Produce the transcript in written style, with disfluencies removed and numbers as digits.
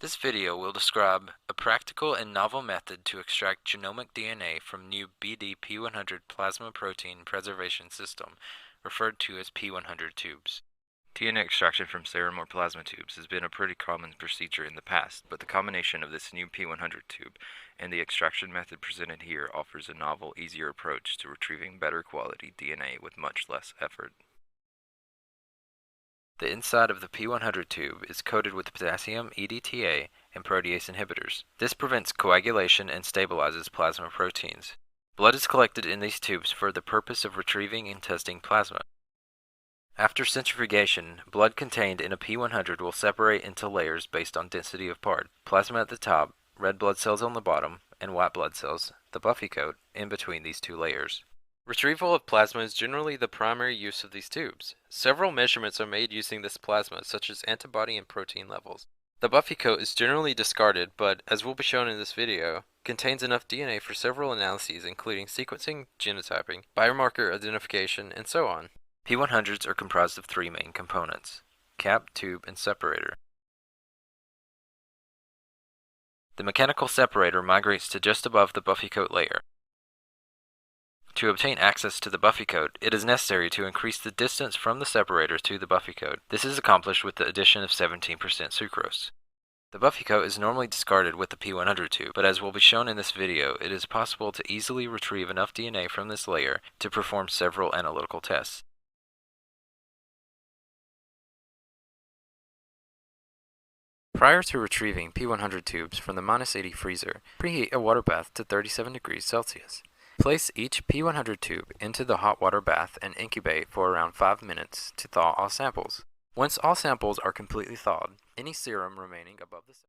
This video will describe a practical and novel method to extract genomic DNA from new BD-P100 plasma protein preservation system, referred to as P100 tubes. DNA extraction from serum or plasma tubes has been a pretty common procedure in the past, but the combination of this new P100 tube and the extraction method presented here offers a novel, easier approach to retrieving better quality DNA with much less effort. The inside of the P100 tube is coated with potassium EDTA and protease inhibitors. This prevents coagulation and stabilizes plasma proteins. Blood is collected in these tubes for the purpose of retrieving and testing plasma. After centrifugation, blood contained in a P100 will separate into layers based on density of part: plasma at the top, red blood cells on the bottom, and white blood cells, the buffy coat, in between these two layers. Retrieval of plasma is generally the primary use of these tubes. Several measurements are made using this plasma, such as antibody and protein levels. The buffy coat is generally discarded, but, as will be shown in this video, contains enough DNA for several analyses including sequencing, genotyping, biomarker identification, and so on. P100s are comprised of three main components: cap, tube, and separator. The mechanical separator migrates to just above the buffy coat layer. To obtain access to the buffy coat, it is necessary to increase the distance from the separator to the buffy coat. This is accomplished with the addition of 17% sucrose. The buffy coat is normally discarded with the P100 tube, but as will be shown in this video, it is possible to easily retrieve enough DNA from this layer to perform several analytical tests. Prior to retrieving P100 tubes from the -80 freezer, preheat a water bath to 37 degrees Celsius. Place each P100 tube into the hot water bath and incubate for around 5 minutes to thaw all samples. Once all samples are completely thawed, any serum remaining above the